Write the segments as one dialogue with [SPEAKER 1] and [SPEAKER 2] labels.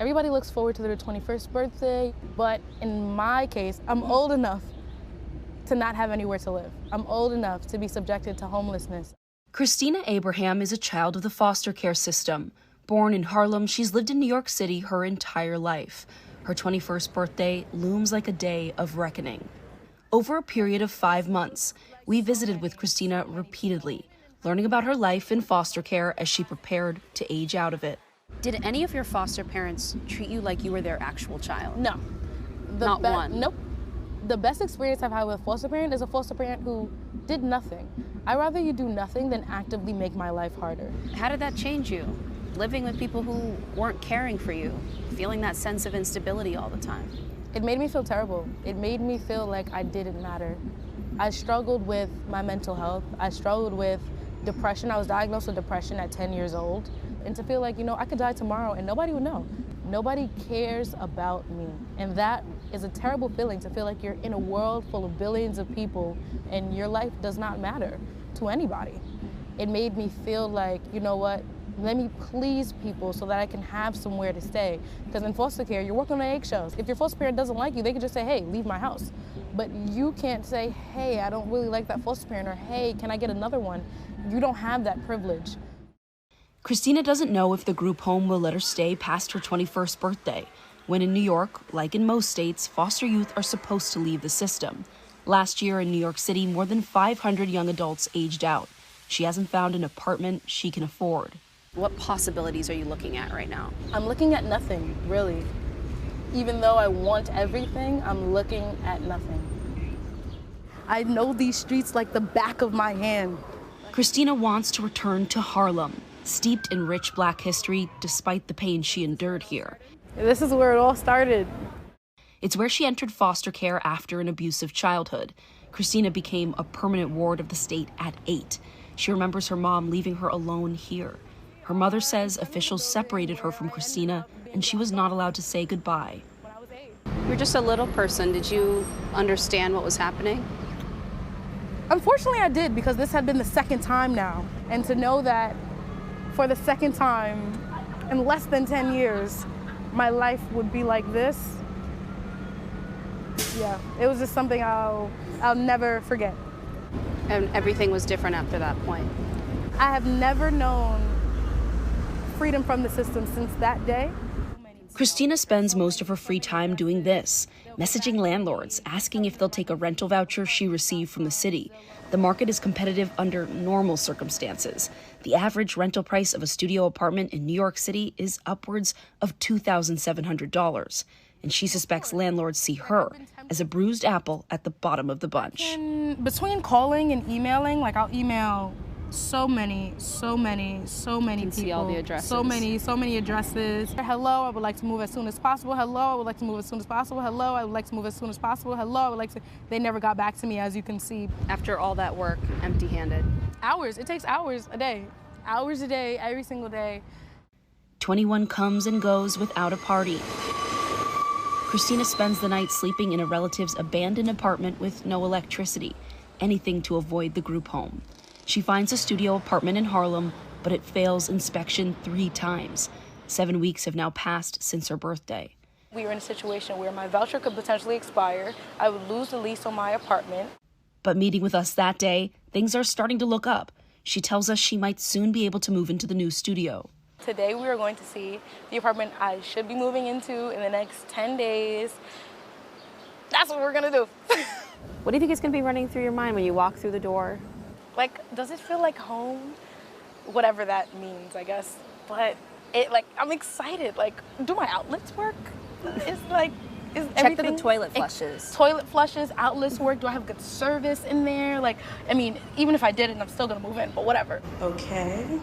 [SPEAKER 1] Everybody looks forward to their 21st birthday, but in my case, I'm old enough to not have anywhere to live. I'm old enough to be subjected to homelessness.
[SPEAKER 2] Christina Abraham is a child of the foster care system. Born in Harlem, she's lived in New York City her entire life. Her 21st birthday looms like a day of reckoning. Over a period of 5 months, we visited with Christina repeatedly, learning about her life in foster care as she prepared to age out of it.
[SPEAKER 3] Did any of your foster parents treat you like you were their actual child?
[SPEAKER 1] No.
[SPEAKER 3] Not one?
[SPEAKER 1] Nope. The best experience I've had with a foster parent is a foster parent who did nothing. I'd rather you do nothing than actively make my life harder.
[SPEAKER 3] How did that change you? Living with people who weren't caring for you, feeling that sense of instability all the time.
[SPEAKER 1] It made me feel terrible. It made me feel like I didn't matter. I struggled with my mental health. I struggled with depression. I was diagnosed with depression at 10 years old. And to feel like, I could die tomorrow and nobody would know. Nobody cares about me. And that is a terrible feeling, to feel like you're in a world full of billions of people and your life does not matter to anybody. It made me feel like, let me please people so that I can have somewhere to stay. Because in foster care, you're working on eggshells. If your foster parent doesn't like you, they can just say, hey, leave my house. But you can't say, hey, I don't really like that foster parent, or hey, can I get another one? You don't have that privilege.
[SPEAKER 2] Christina doesn't know if the group home will let her stay past her 21st birthday, when in New York, like in most states, foster youth are supposed to leave the system. Last year in New York City, more than 500 young adults aged out. She hasn't found an apartment she can afford.
[SPEAKER 3] What possibilities are you looking at right now?
[SPEAKER 1] I'm looking at nothing, really. Even though I want everything, I'm looking at nothing. I know these streets like the back of my hand.
[SPEAKER 2] Christina wants to return to Harlem, steeped in rich Black history despite the pain she endured here.
[SPEAKER 1] This is where it all started.
[SPEAKER 2] It's where she entered foster care after an abusive childhood. Christina became a permanent ward of the state at 8. She remembers her mom leaving her alone here. Her mother says officials separated her from Christina and she was not allowed to say goodbye.
[SPEAKER 3] You're just a little person. Did you understand what was happening?
[SPEAKER 1] Unfortunately, I did, because this had been the second time now. And to know that for the second time in less than 10 years, my life would be like this, yeah, it was just something I'll never forget.
[SPEAKER 3] And everything was different after that point?
[SPEAKER 1] I have never known freedom from the system since that day.
[SPEAKER 2] Christina spends most of her free time doing this, messaging landlords, asking if they'll take a rental voucher she received from the city. The market is competitive under normal circumstances. The average rental price of a studio apartment in New York City is upwards of $2,700. And she suspects landlords see her as a bruised apple at the bottom of the bunch.
[SPEAKER 1] And between calling and emailing, I'll email so many people.
[SPEAKER 3] See all the addresses.
[SPEAKER 1] So many addresses. Hello, I would like to move as soon as possible. Hello, I would like to move as soon as possible. Hello, I would like to move as soon as possible. Hello, I would like to. They never got back to me, as you can see.
[SPEAKER 3] After all that work, empty-handed.
[SPEAKER 1] Hours. It takes hours a day. Hours a day, every single day.
[SPEAKER 2] 21 comes and goes without a party. Christina spends the night sleeping in a relative's abandoned apartment with no electricity, anything to avoid the group home. She finds a studio apartment in Harlem, but it fails inspection 3 times. 7 weeks have now passed since her birthday.
[SPEAKER 1] We were in a situation where my voucher could potentially expire. I would lose the lease on my apartment.
[SPEAKER 2] But meeting with us that day, things are starting to look up. She tells us she might soon be able to move into the new studio.
[SPEAKER 1] Today we are going to see the apartment I should be moving into in the next 10 days. That's what we're gonna do.
[SPEAKER 3] What do you think is gonna be running through your mind when you walk through the door?
[SPEAKER 1] Does it feel like home? Whatever that means, I guess. But I'm excited. Do my outlets work? Is
[SPEAKER 3] Check
[SPEAKER 1] everything?
[SPEAKER 3] that the toilet flushes.
[SPEAKER 1] Toilet flushes, outlets work. Do I have good service in there? Even if I didn't, I'm still gonna move in, but whatever.
[SPEAKER 4] Okay.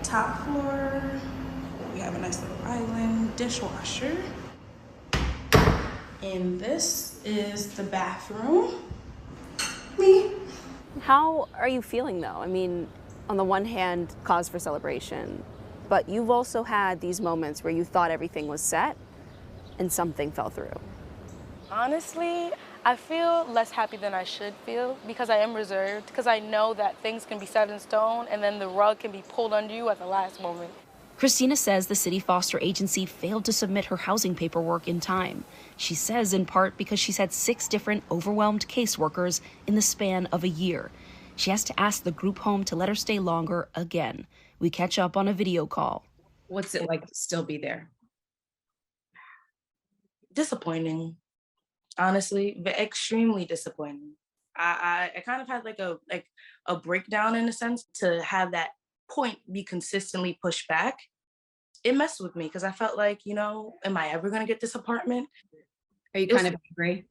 [SPEAKER 4] Top floor. We have a nice little island dishwasher. And this is the bathroom. Me.
[SPEAKER 3] How are you feeling, though? On the one hand, cause for celebration, but you've also had these moments where you thought everything was set and something fell through.
[SPEAKER 1] Honestly, I feel less happy than I should feel, because I am reserved, because I know that things can be set in stone and then the rug can be pulled under you at the last moment.
[SPEAKER 2] Christina says the city foster agency failed to submit her housing paperwork in time. She says in part because she's had 6 different overwhelmed caseworkers in the span of a year. She has to ask the group home to let her stay longer again. We catch up on a video call.
[SPEAKER 5] What's it like to still be there?
[SPEAKER 6] Disappointing, honestly, but extremely disappointing. I kind of had like a breakdown in a sense to have that point be consistently pushed back. It messed with me because I felt like, am I ever going to get this apartment?
[SPEAKER 5] Are you kind of angry?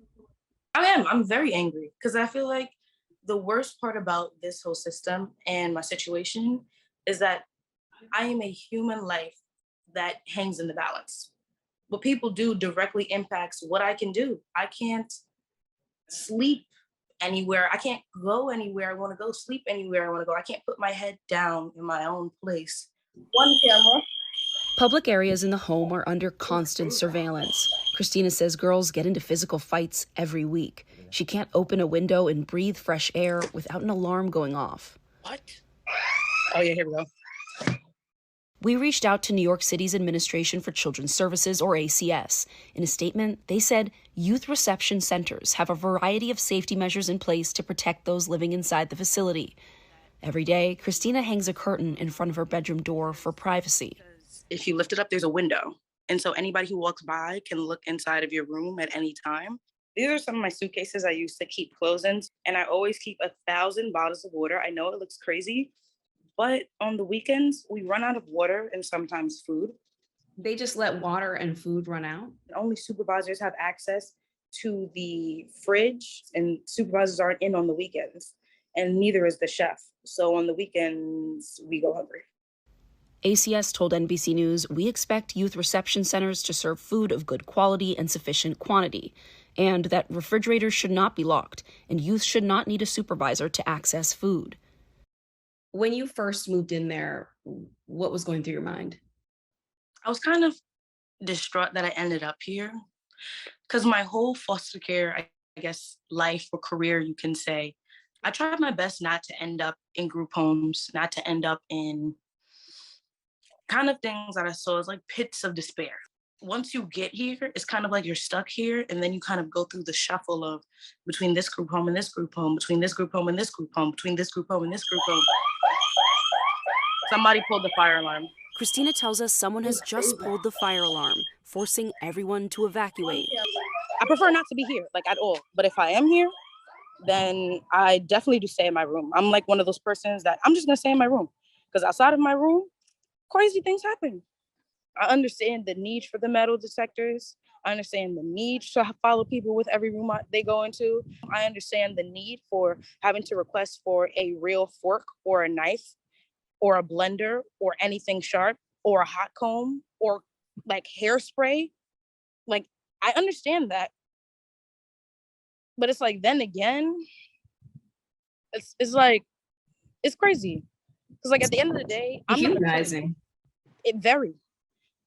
[SPEAKER 6] I am. I'm very angry because I feel like the worst part about this whole system and my situation is that I am a human life that hangs in the balance. What people do directly impacts what I can do. I can't sleep anywhere. I can't go anywhere I want to go, sleep anywhere I want to go. I can't put my head down in my own place. One camera.
[SPEAKER 2] Public areas in the home are under constant surveillance. Christina says girls get into physical fights every week. She can't open a window and breathe fresh air without an alarm going off.
[SPEAKER 6] What? Oh yeah, here we go.
[SPEAKER 2] We reached out to New York City's Administration for Children's Services, or ACS. In a statement, they said youth reception centers have a variety of safety measures in place to protect those living inside the facility. Every day, Christina hangs a curtain in front of her bedroom door for privacy.
[SPEAKER 6] If you lift it up, there's a window. And so anybody who walks by can look inside of your room at any time. These are some of my suitcases I use to keep clothes in. And I always keep 1,000 bottles of water. I know it looks crazy, but on the weekends, we run out of water and sometimes food.
[SPEAKER 5] They just let water and food run out?
[SPEAKER 6] Only supervisors have access to the fridge, and supervisors aren't in on the weekends, and neither is the chef. So on the weekends, we go hungry.
[SPEAKER 2] ACS told NBC News, we expect youth reception centers to serve food of good quality and sufficient quantity, and that refrigerators should not be locked, and youth should not need a supervisor to access food.
[SPEAKER 5] When you first moved in there, what was going through your mind?
[SPEAKER 6] I was kind of distraught that I ended up here because my whole foster care, I guess, life or career, you can say, I tried my best not to end up in group homes, not to end up in kind of things that I saw as like pits of despair. Once you get here, it's kind of like you're stuck here, and then you kind of go through the shuffle of between this group home and this group home, between this group home and this group home, between this group home and this group home. Somebody pulled the fire alarm.
[SPEAKER 2] Christina tells us someone has just pulled the fire alarm, forcing everyone to evacuate.
[SPEAKER 6] I prefer not to be here, like at all. But if I am here, then I definitely do stay in my room. I'm like one of those persons that I'm just gonna stay in my room because outside of my room, crazy things happen. I understand the need for the metal detectors. I understand the need to follow people with every room they go into. I understand the need for having to request for a real fork or a knife or a blender or anything sharp or a hot comb or like hairspray. Like, I understand that. But it's like, then again, it's like, it's crazy. Because like at the end of the day, I'm
[SPEAKER 5] dehumanizing.
[SPEAKER 6] It very.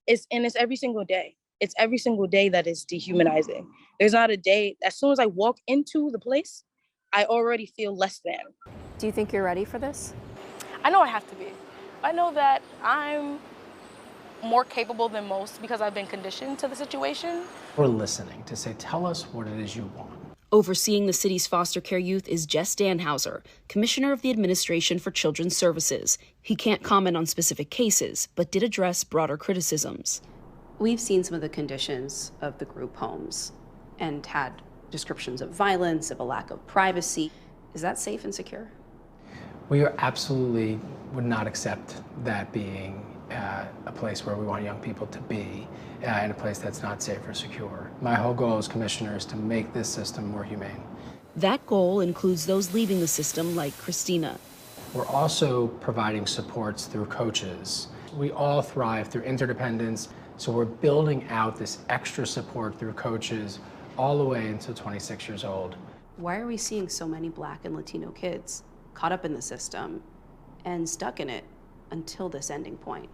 [SPEAKER 6] It's every single day. It's every single day that is dehumanizing. There's not a day, as soon as I walk into the place, I already feel less than.
[SPEAKER 3] Do you think you're ready for this?
[SPEAKER 1] I know I have to be. I know that I'm more capable than most because I've been conditioned to the situation.
[SPEAKER 7] We're listening to say, tell us what it is you want.
[SPEAKER 2] Overseeing the city's foster care youth is Jess Danhauser, Commissioner of the Administration for Children's Services. He can't comment on specific cases, but did address broader criticisms.
[SPEAKER 3] We've seen some of the conditions of the group homes and had descriptions of violence, of a lack of privacy. Is that safe and secure?
[SPEAKER 7] We absolutely would not accept that being a place where we want young people to be, in a place that's not safe or secure. My whole goal as commissioner is to make this system more humane.
[SPEAKER 2] That goal includes those leaving the system like Christina.
[SPEAKER 7] We're also providing supports through coaches. We all thrive through interdependence, so we're building out this extra support through coaches all the way until 26 years old.
[SPEAKER 3] Why are we seeing so many Black and Latino kids caught up in the system and stuck in it until this ending point?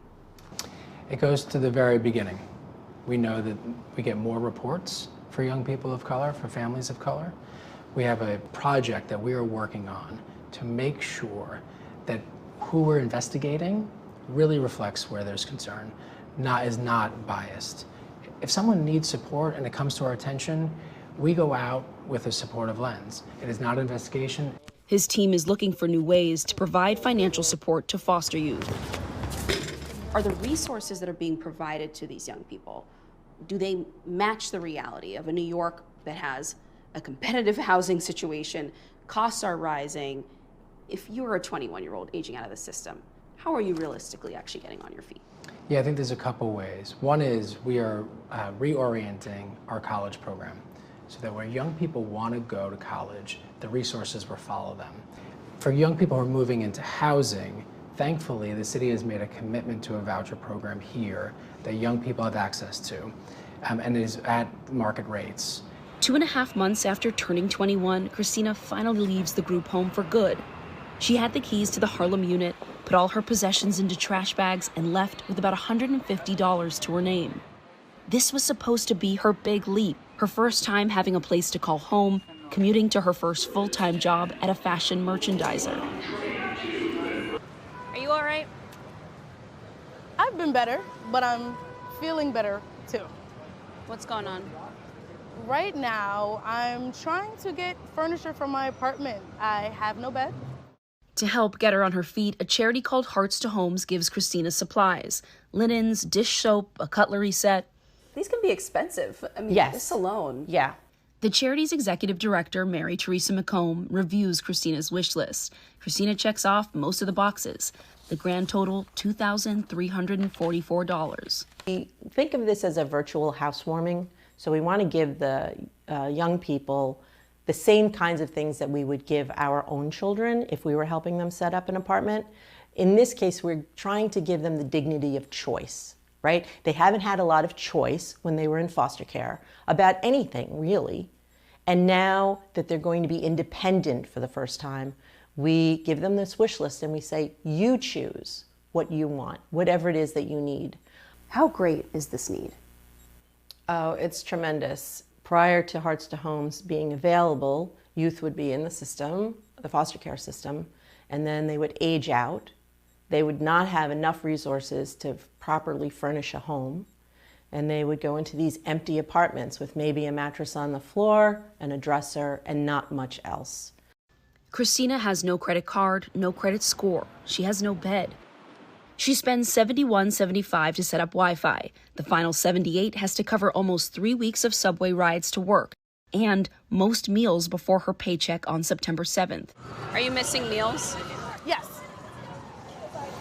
[SPEAKER 7] It goes to the very beginning. We know that we get more reports for young people of color, for families of color. We have a project that we are working on to make sure that who we're investigating really reflects where there's concern, is not biased. If someone needs support and it comes to our attention, we go out with a supportive lens. It is not an investigation.
[SPEAKER 2] His team is looking for new ways to provide financial support to foster youth.
[SPEAKER 5] Are the resources that are being provided to these young people, do they match the reality of a New York that has a competitive housing situation, costs are rising? If you're a 21-year-old aging out of the system, how are you realistically actually getting on your feet?
[SPEAKER 7] Yeah, I think there's a couple ways. One is we are reorienting our college program so that where young people want to go to college, the resources will follow them. For young people who are moving into housing, thankfully, the city has made a commitment to a voucher program here that young people have access to, and it is at market rates.
[SPEAKER 2] 2.5 months after turning 21, Christina finally leaves the group home for good. She had the keys to the Harlem unit, put all her possessions into trash bags, and left with about $150 to her name. This was supposed to be her big leap, her first time having a place to call home, commuting to her first full-time job at a fashion merchandiser.
[SPEAKER 3] Are you all right?
[SPEAKER 1] I've been better, but I'm feeling better too.
[SPEAKER 3] What's going on?
[SPEAKER 1] Right now, I'm trying to get furniture for my apartment. I have no bed.
[SPEAKER 2] To help get her on her feet, a charity called Hearts to Homes gives Christina supplies: linens, dish soap, a cutlery set.
[SPEAKER 3] These can be expensive. I mean,
[SPEAKER 6] Yes.
[SPEAKER 3] this alone.
[SPEAKER 6] Yeah.
[SPEAKER 2] The charity's executive director, Mary Teresa McComb, reviews Christina's wish list. Christina checks off most of the boxes. The grand total, $2,344.
[SPEAKER 8] We think of this as a virtual housewarming, so we want to give the young people the same kinds of things that we would give our own children if we were helping them set up an apartment. In this case, we're trying to give them the dignity of choice, right? They haven't had a lot of choice when they were in foster care about anything, really. And now that they're going to be independent for the first time, we give them this wish list and we say, you choose what you want, whatever it is that you need.
[SPEAKER 3] How great is this need?
[SPEAKER 8] Oh, it's tremendous. Prior to Hearts to Homes being available, youth would be in the system, the foster care system, and then they would age out. They would not have enough resources to properly furnish a home, and they would go into these empty apartments with maybe a mattress on the floor and a dresser and not much else.
[SPEAKER 2] Christina has no credit card, no credit score. She has no bed. She spends $71.75 to set up Wi-Fi. The final $78 has to cover almost 3 weeks of subway rides to work and most meals before her paycheck on September 7th.
[SPEAKER 3] Are you missing meals?
[SPEAKER 1] Yes.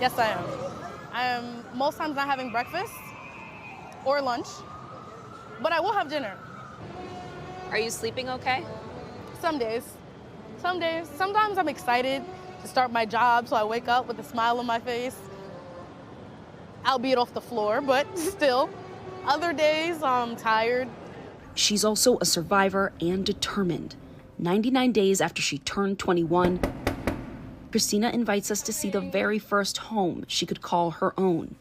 [SPEAKER 1] Yes, I am. I am most times not having breakfast or lunch, but I will have dinner.
[SPEAKER 3] Are you sleeping okay?
[SPEAKER 1] Some days. Some days. Sometimes I'm excited to start my job, so I wake up with a smile on my face. Albeit off the floor, but still. Other days, I'm tired.
[SPEAKER 2] She's also a survivor and determined. 99 days after she turned 21, Christina invites us to see the very first home she could call her own.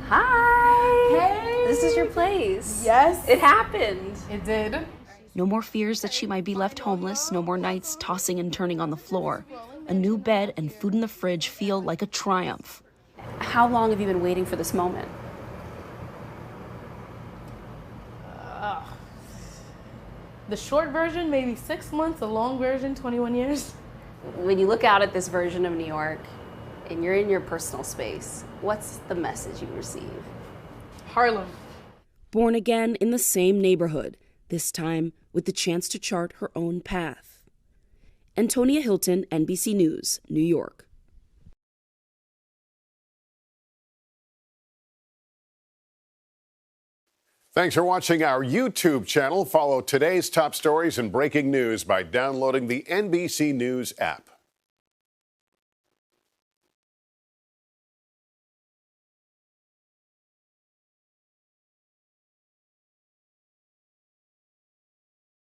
[SPEAKER 3] Hi!
[SPEAKER 1] Hey!
[SPEAKER 3] This is your place.
[SPEAKER 1] Yes.
[SPEAKER 3] It happened.
[SPEAKER 1] It did.
[SPEAKER 2] No more fears that she might be left homeless, no more nights tossing and turning on the floor. A new bed and food in the fridge feel like a triumph.
[SPEAKER 3] How long have you been waiting for this moment?
[SPEAKER 1] The short version, maybe 6 months. The long version, 21 years.
[SPEAKER 3] When you look out at this version of New York and you're in your personal space, what's the message you receive?
[SPEAKER 1] Harlem.
[SPEAKER 2] Born again in the same neighborhood, this time with the chance to chart her own path. Antonia Hylton, NBC News, New York.
[SPEAKER 9] Thanks for watching our YouTube channel. Follow today's top stories and breaking news by downloading the NBC News app.